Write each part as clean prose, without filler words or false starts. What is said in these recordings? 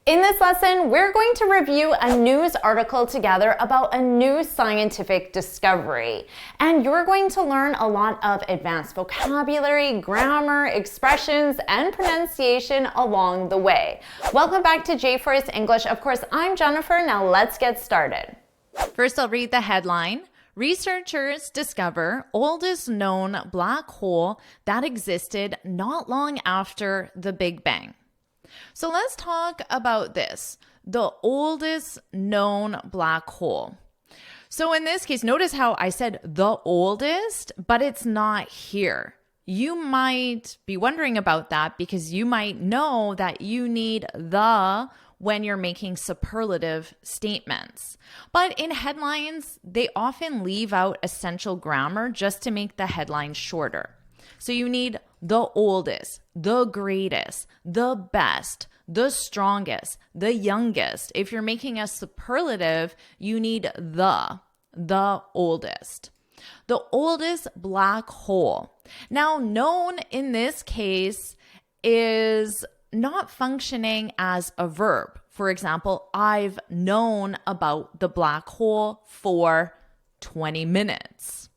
In this lesson, we're going to review a news article together about a new scientific discovery. And you're going to learn a lot of advanced vocabulary, grammar, expressions, and pronunciation along the way. Welcome back to JForrest English. Of course, I'm Jennifer. Now let's get started. First, I'll read the headline. Researchers discover oldest known black hole that existed not long after the Big Bang. So let's talk about this, the oldest known black hole. So in this case, notice how I said the oldest, but it's not here. You might be wondering about that because you might know that you need the when you're making superlative statements. But in headlines, they often leave out essential grammar just to make the headline shorter. So you need the oldest, the greatest, the best, the strongest, the youngest. If you're making a superlative, you need the oldest. The oldest black hole. Now, known in this case is not functioning as a verb. For example, I've known about the black hole for 20 minutes.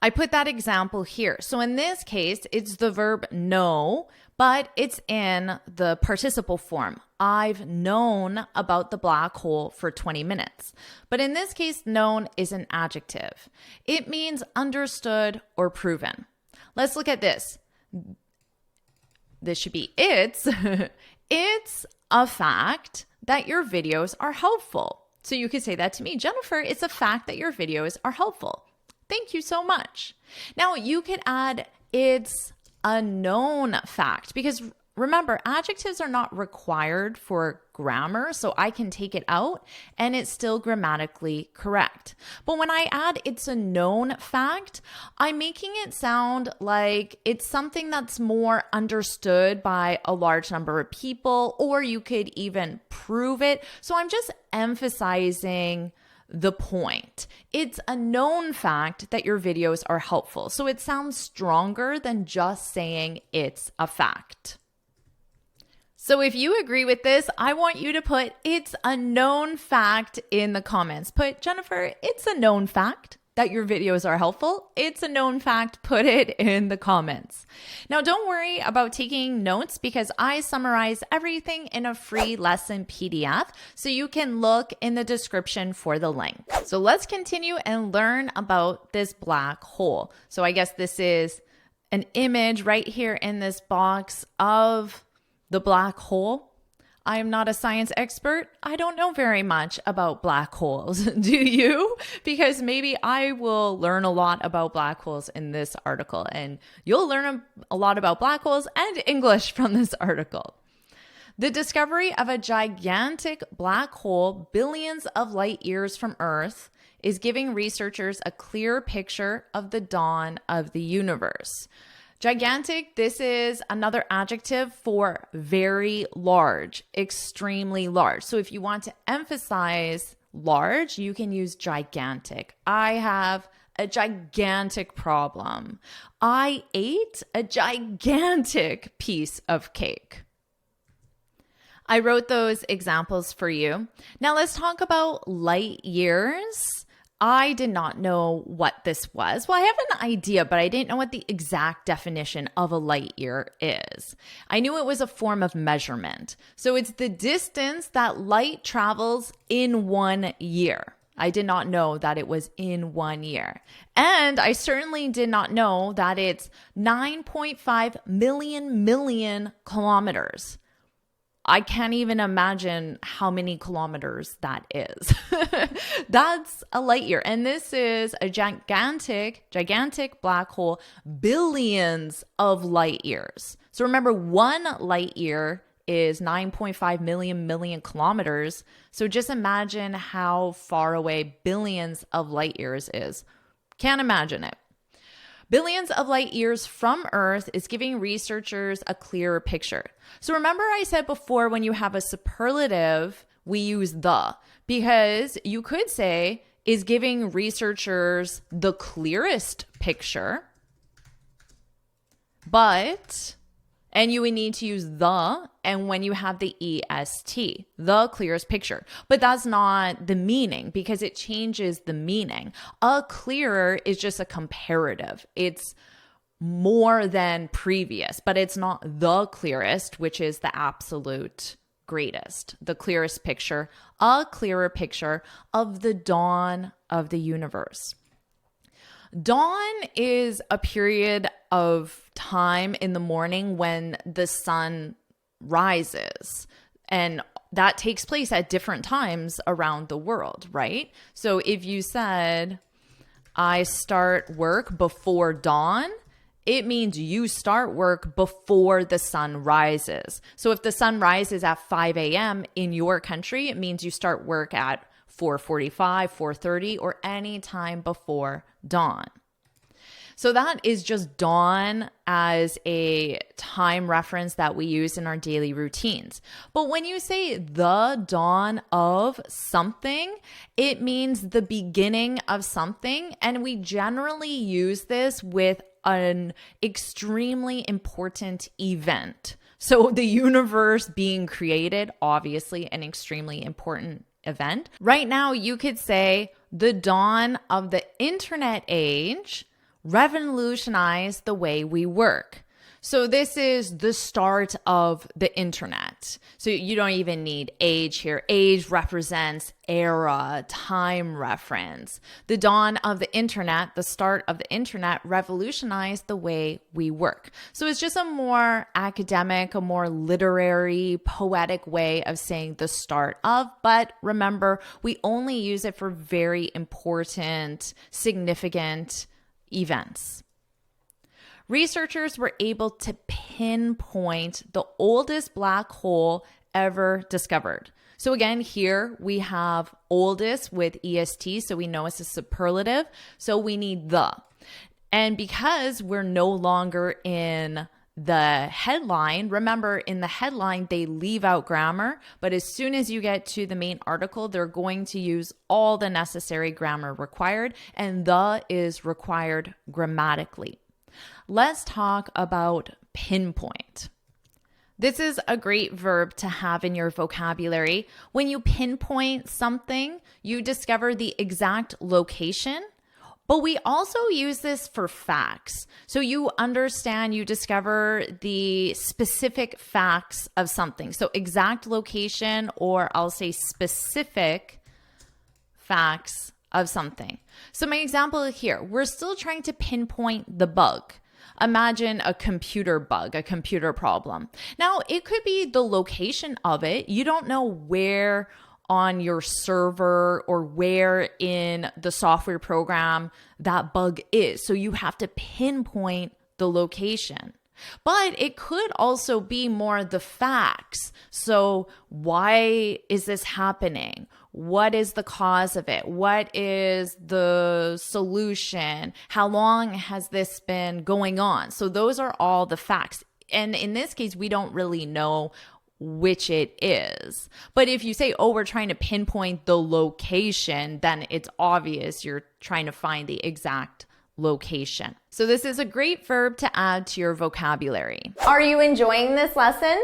I put that example here. So in this case, it's the verb know, but it's in the participle form. I've known about the black hole for 20 minutes. But in this case, known is an adjective. It means understood or proven. Let's look at this. This should be it's. It's a fact that your videos are helpful. So you could say that to me, Jennifer, it's a fact that your videos are helpful. Thank you so much. Now you could add it's a known fact because remember, adjectives are not required for grammar, so I can take it out and it's still grammatically correct. But when I add it's a known fact, I'm making it sound like it's something that's more understood by a large number of people, or you could even prove it. So I'm just emphasizing the point. It's a known fact that your videos are helpful. So it sounds stronger than just saying it's a fact. So if you agree with this, I want you to put it's a known fact in the comments. Put, Jennifer, it's a known fact that your videos are helpful. It's a known fact. Put it in the comments. Now, don't worry about taking notes because I summarize everything in a free lesson PDF, so you can look in the description for the link. So let's continue and learn about this black hole. So I guess this is an image right here in this box of the black hole. I am not a science expert. I don't know very much about black holes. Do you? Because maybe I will learn a lot about black holes in this article, and you'll learn a lot about black holes and English from this article. The discovery of a gigantic black hole billions of light years from Earth is giving researchers a clear picture of the dawn of the universe. Gigantic, this is another adjective for very large, extremely large. So if you want to emphasize large, you can use gigantic. I have a gigantic problem. I ate a gigantic piece of cake. I wrote those examples for you. Now let's talk about light years. I did not know what this was. Well, I have an idea, but I didn't know what the exact definition of a light year is. I knew it was a form of measurement. So it's the distance that light travels in 1 year. I did not know that it was in 1 year. And I certainly did not know that it's 9.5 million kilometers. I can't even imagine how many kilometers that is. That's a light year. And this is a gigantic black hole, billions of light years. So remember, 1 light year is 9.5 million kilometers. So just imagine how far away billions of light years is. Can't imagine it. Billions of light years from Earth is giving researchers a clearer picture. So remember I said before, when you have a superlative, we use the, because you could say is giving researchers the clearest picture, but And you would need to use the, and when you have the EST, the clearest picture. But that's not the meaning because it changes the meaning. A clearer is just a comparative. It's more than previous, but it's not the clearest, which is the absolute greatest. The clearest picture, a clearer picture of the dawn of the universe. Dawn is a period of time in the morning when the sun rises, and that takes place at different times around the world, right? So if you said, I start work before dawn, it means you start work before the sun rises. So if the sun rises at 5 a.m. in your country, it means you start work at 4:45, 4:30, or any time before dawn. So that is just dawn as a time reference that we use in our daily routines. But when you say the dawn of something, it means the beginning of something. And we generally use this with an extremely important event. So the universe being created, obviously an extremely important event. Right now, you could say the dawn of the internet age revolutionized the way we work. So this is the start of the internet. So you don't even need age here. Age represents era, time reference. The dawn of the internet, the start of the internet, revolutionized the way we work. So it's just a more academic, a more literary, poetic way of saying the start of. But remember, we only use it for very important, significant events. Researchers were able to pinpoint the oldest black hole ever discovered. So again, here we have oldest with EST, so we know it's a superlative. So we need the. And because we're no longer in the headline, remember in the headline, they leave out grammar, but as soon as you get to the main article, they're going to use all the necessary grammar required, and the is required grammatically. Let's talk about pinpoint. This is a great verb to have in your vocabulary. When you pinpoint something, you discover the exact location, but we also use this for facts. So you understand, you discover the specific facts of something. So exact location, or I'll say specific facts of something. So my example here, we're still trying to pinpoint the bug. Imagine a computer bug, a computer problem. Now, it could be the location of it. You don't know where on your server or where in the software program that bug is. So you have to pinpoint the location. But it could also be more the facts. So why is this happening? What is the cause of it? What is the solution? How long has this been going on? So those are all the facts. And in this case, we don't really know which it is. But if you say, oh, we're trying to pinpoint the location, then it's obvious you're trying to find the exact location. So this is a great verb to add to your vocabulary. Are you enjoying this lesson?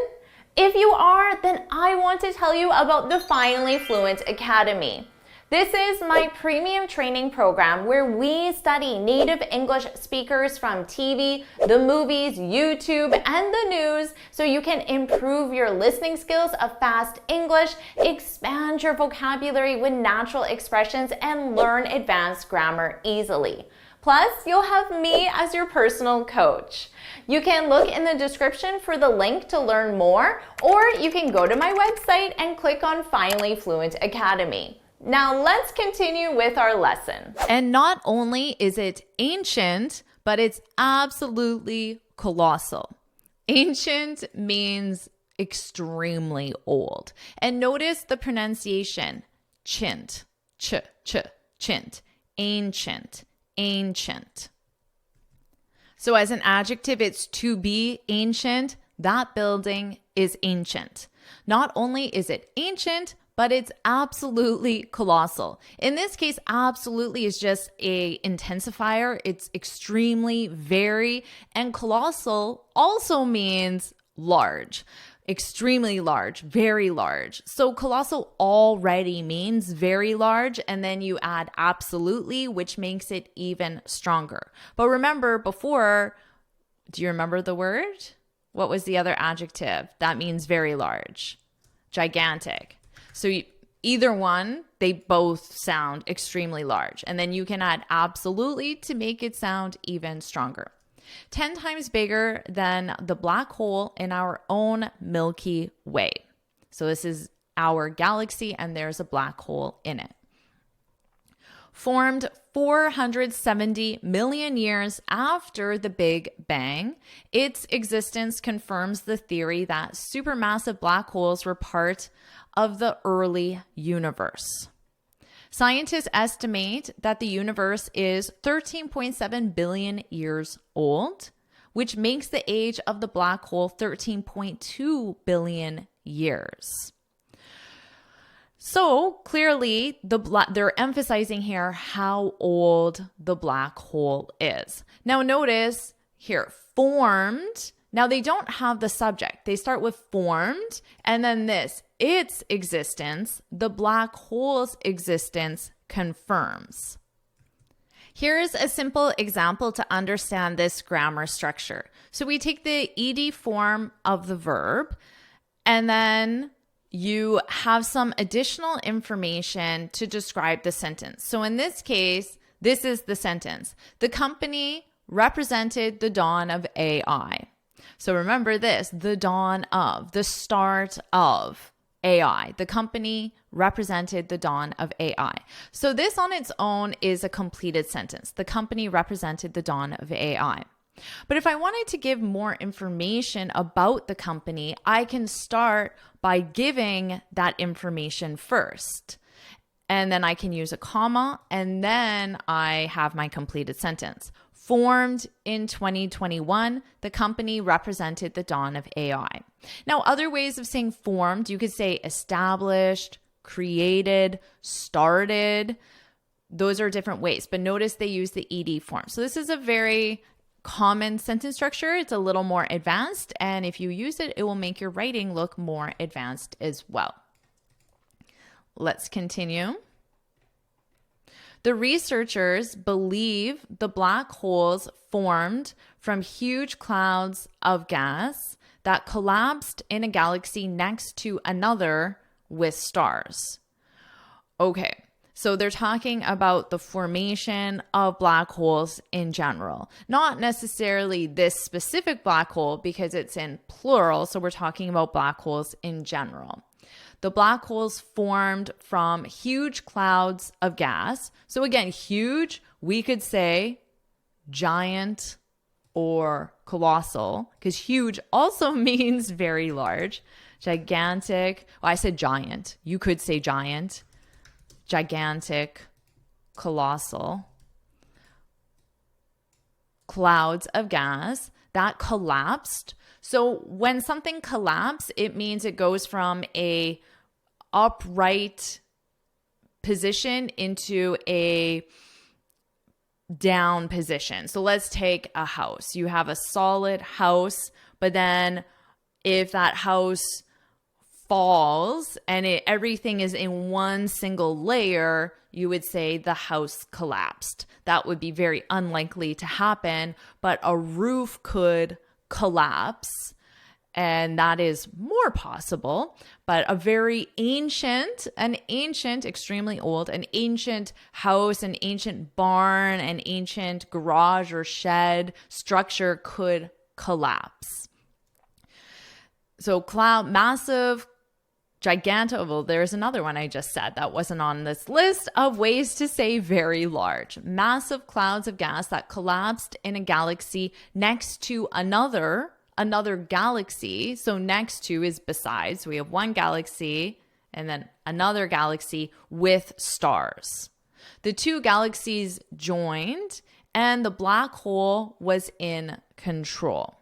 If you are, then I want to tell you about the Finally Fluent Academy. This is my premium training program where we study native English speakers from TV, the movies, YouTube, and the news so you can improve your listening skills of fast English, expand your vocabulary with natural expressions, and learn advanced grammar easily. Plus, you'll have me as your personal coach. You can look in the description for the link to learn more, or you can go to my website and click on Finally Fluent Academy. Now let's continue with our lesson. And not only is it ancient, but it's absolutely colossal. Ancient means extremely old. And notice the pronunciation, chint, chint, ancient, ancient. So as an adjective, it's to be ancient. That building is ancient. Not only is it ancient, but it's absolutely colossal. In this case, absolutely is just a intensifier. It's extremely, very, and colossal also means large, extremely large, very large. So colossal already means very large, and then you add absolutely, which makes it even stronger. But remember before, do you remember the word? What was the other adjective? That means very large. Gigantic. So either one, they both sound extremely large. And then you can add absolutely to make it sound even stronger. 10 times bigger than the black hole in our own Milky Way. So this is our galaxy, and there's a black hole in it. Formed 470 million years after the Big Bang, its existence confirms the theory that supermassive black holes were part of the early universe. Scientists estimate that the universe is 13.7 billion years old, which makes the age of the black hole 13.2 billion years. So clearly, they're emphasizing here how old the black hole is. Now notice here, formed. Now they don't have the subject. They start with formed, and then this, its existence, the black hole's existence confirms. Here's a simple example to understand this grammar structure. So we take the ed form of the verb, and then you have some additional information to describe the sentence. So in this case, this is the sentence. The company represented the dawn of AI. So remember this, the dawn of, the start of AI. The company represented the dawn of AI. So this on its own is a completed sentence. The company represented the dawn of AI. But if I wanted to give more information about the company, I can start by giving that information first. And then I can use a comma, and then I have my completed sentence. Formed in 2021, the company represented the dawn of AI. Now, other ways of saying formed, you could say established, created, started. Those are different ways, but notice they use the ed form. So this is a very common sentence structure. It's a little more advanced, and if you use it, it will make your writing look more advanced as well. Let's continue. The researchers believe the black holes formed from huge clouds of gas that collapsed in a galaxy next to another with stars. Okay. So they're talking about the formation of black holes in general, not necessarily this specific black hole because it's in plural. So we're talking about black holes in general. The black holes formed from huge clouds of gas. So again, huge, we could say giant or colossal, because huge also means very large. Gigantic, well, I said giant. You could say giant. Gigantic, colossal, clouds of gas that collapsed. So when something collapses, it means it goes from a upright position into a down position. So let's take a house. You have a solid house, but then if that house falls and everything is in one single layer, you would say the house collapsed. That would be very unlikely to happen, but a roof could collapse, and that is more possible. But a very ancient, extremely old, an ancient house, an ancient barn, an ancient garage or shed structure could collapse. So massive, well, there's another one I just said that wasn't on this list of ways to say very large. Massive clouds of gas that collapsed in a galaxy next to another galaxy. So next to is besides. So we have one galaxy and then another galaxy with stars. The two galaxies joined and the black hole was in control.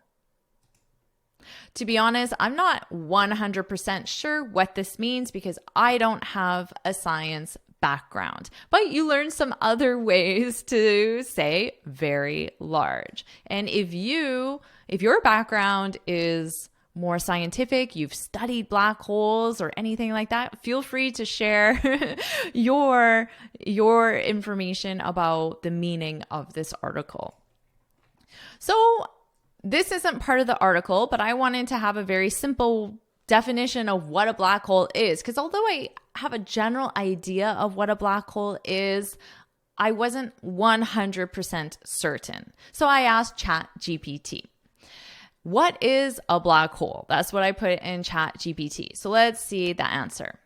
To be honest, I'm not 100% sure what this means because I don't have a science background, but you learn some other ways to say very large. And if your background is more scientific, you've studied black holes or anything like that, feel free to share your information about the meaning of this article. So this isn't part of the article, but I wanted to have a very simple definition of what a black hole is, because although I have a general idea of what a black hole is, I wasn't 100% certain. So I asked ChatGPT, what is a black hole? That's what I put in ChatGPT. So let's see the answer.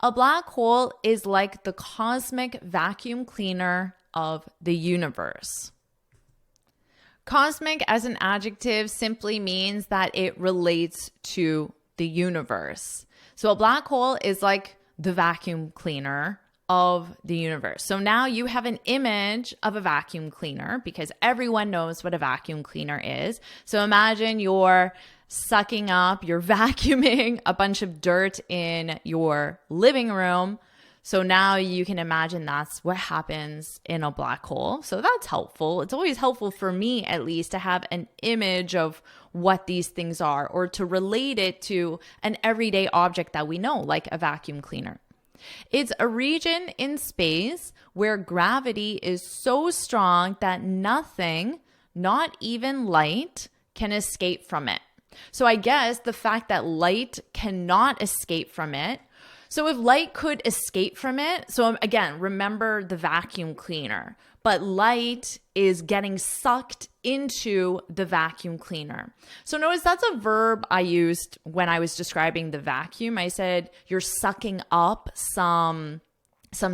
A black hole is like the cosmic vacuum cleaner of the universe. Cosmic as an adjective simply means that it relates to the universe. So a black hole is like the vacuum cleaner of the universe. So now you have an image of a vacuum cleaner because everyone knows what a vacuum cleaner is. So imagine you're sucking up, you're vacuuming a bunch of dirt in your living room. So now you can imagine that's what happens in a black hole. So that's helpful. It's always helpful for me, at least, to have an image of what these things are or to relate it to an everyday object that we know, like a vacuum cleaner. It's a region in space where gravity is so strong that nothing, not even light, can escape from it. So I guess the fact that light cannot escape from it. So if light could escape from it, so again, remember the vacuum cleaner, but light is getting sucked into the vacuum cleaner. So notice that's a verb I used when I was describing the vacuum. I said you're sucking up some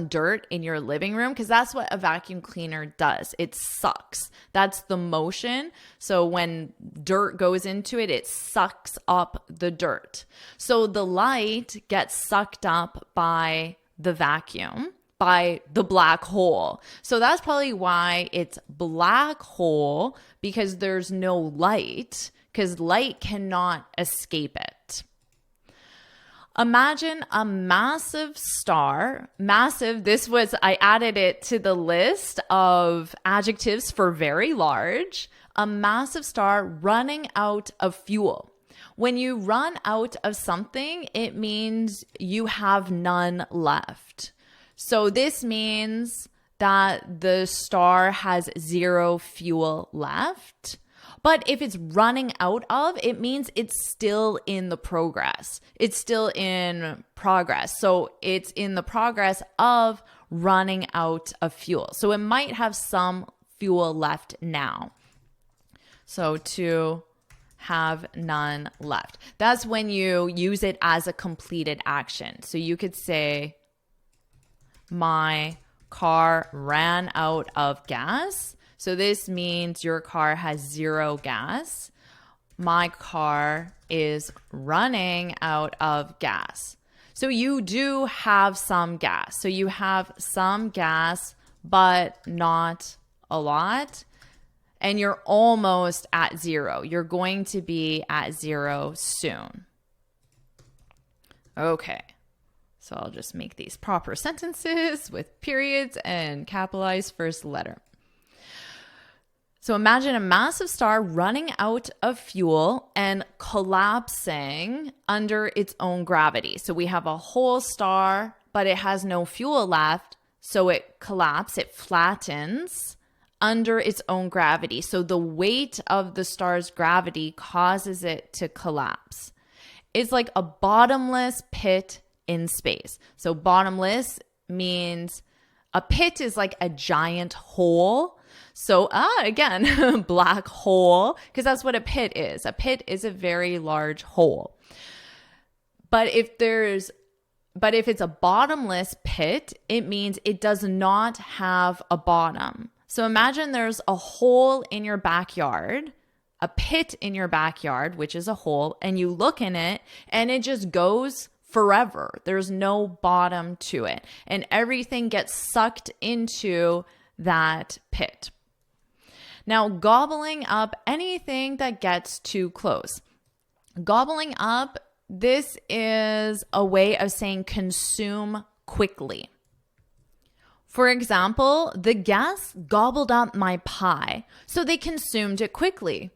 dirt in your living room because that's what a vacuum cleaner does. It sucks. That's the motion. So when dirt goes into it, it sucks up the dirt. So the light gets sucked up by the vacuum, by the black hole. So that's probably why it's black hole, because there's no light, because light cannot escape it. Imagine a massive star. Massive, I added it to the list of adjectives for very large. A massive star running out of fuel. When you run out of something, it means you have none left. So this means that the star has zero fuel left. But if it's running out of, it means it's still in the progress. It's still in progress. So it's in the progress of running out of fuel. So it might have some fuel left now. So to have none left. That's when you use it as a completed action. So you could say, my car ran out of gas. So this means your car has zero gas. My car is running out of gas. So you do have some gas. So you have some gas, but not a lot. And you're almost at zero. You're going to be at zero soon. Okay. So I'll just make these proper sentences with periods and capitalized first letter. So imagine a massive star running out of fuel and collapsing under its own gravity. So we have a whole star, but it has no fuel left. So it collapses, it flattens under its own gravity. So the weight of the star's gravity causes it to collapse. It's like a bottomless pit in space. So bottomless means a pit is like a giant hole. So again, black hole, because that's what a pit is. A pit is a very large hole. But if it's a bottomless pit, it means it does not have a bottom. So imagine there's a hole in your backyard, a pit in your backyard, which is a hole, and you look in it and it just goes forever. There's no bottom to it. And everything gets sucked into that pit. Now, gobbling up anything that gets too close. Gobbling up, this is a way of saying consume quickly. For example, the guests gobbled up my pie, so they consumed it quickly.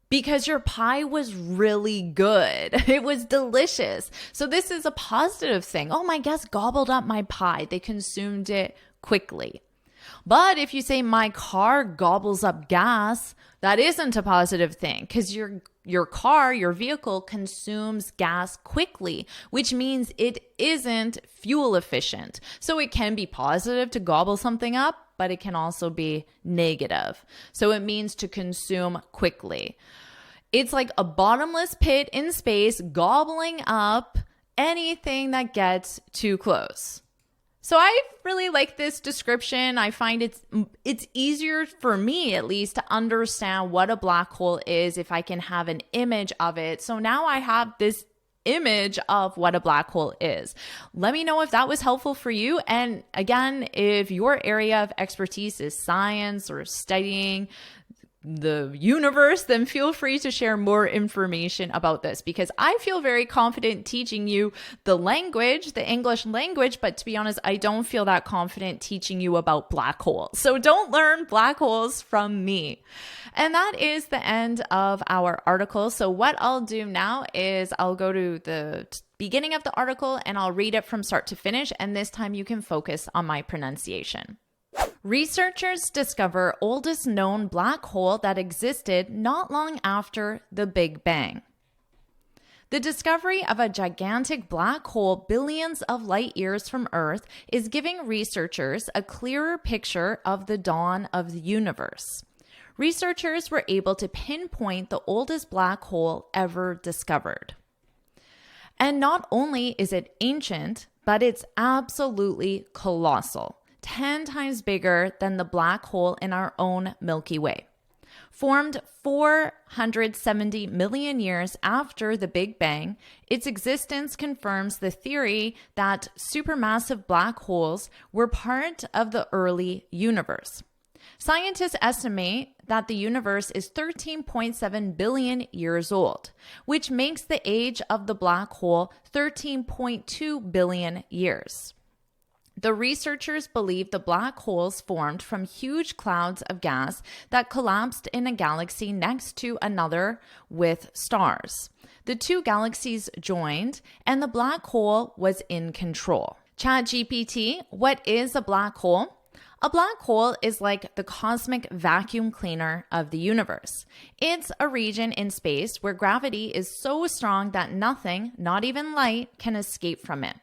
because your pie was really good. It was delicious. So this is a positive thing. Oh, my guests gobbled up my pie. They consumed it quickly. But if you say my car gobbles up gas, that isn't a positive thing because your car, your vehicle consumes gas quickly, which means it isn't fuel efficient. So it can be positive to gobble something up, but it can also be negative. So it means to consume quickly. It's like a bottomless pit in space gobbling up anything that gets too close. So I really like this description. I find it's easier for me, at least, to understand what a black hole is if I can have an image of it. So now I have this image of what a black hole is. Let me know if that was helpful for you. And again, if your area of expertise is science or studying the universe, then feel free to share more information about this because I feel very confident teaching you the language, the English language, but to be honest, I don't feel that confident teaching you about black holes. So don't learn black holes from me. And that is the end of our article. So what I'll do now is I'll go to the beginning of the article and I'll read it from start to finish. And this time you can focus on my pronunciation. Researchers discover oldest known black hole that existed not long after the Big Bang. The discovery of a gigantic black hole billions of light years from Earth is giving researchers a clearer picture of the dawn of the universe. Researchers were able to pinpoint the oldest black hole ever discovered. And not only is it ancient, but it's absolutely colossal. 10 times bigger than the black hole in our own Milky Way. Formed 470 million years after the Big Bang, its existence confirms the theory that supermassive black holes were part of the early universe. Scientists estimate that the universe is 13.7 billion years old, which makes the age of the black hole 13.2 billion years. The researchers believe the black holes formed from huge clouds of gas that collapsed in a galaxy next to another with stars. The two galaxies joined, and the black hole was in control. ChatGPT, what is a black hole? A black hole is like the cosmic vacuum cleaner of the universe. It's a region in space where gravity is so strong that nothing, not even light, can escape from it.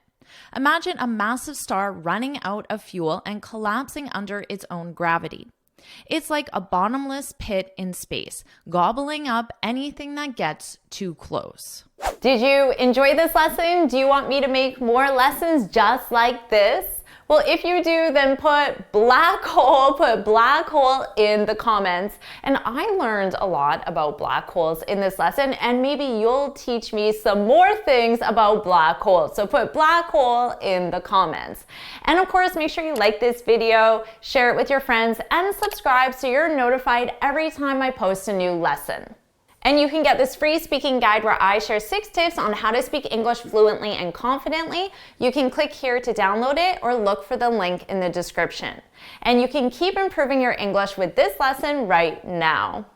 Imagine a massive star running out of fuel and collapsing under its own gravity. It's like a bottomless pit in space, gobbling up anything that gets too close. Did you enjoy this lesson? Do you want me to make more lessons just like this? Well, if you do, then put black hole in the comments. And I learned a lot about black holes in this lesson, and maybe you'll teach me some more things about black holes. So put black hole in the comments. And of course, make sure you like this video, share it with your friends, and subscribe so you're notified every time I post a new lesson. And you can get this free speaking guide where I share 6 tips on how to speak English fluently and confidently. You can click here to download it or look for the link in the description. And you can keep improving your English with this lesson right now.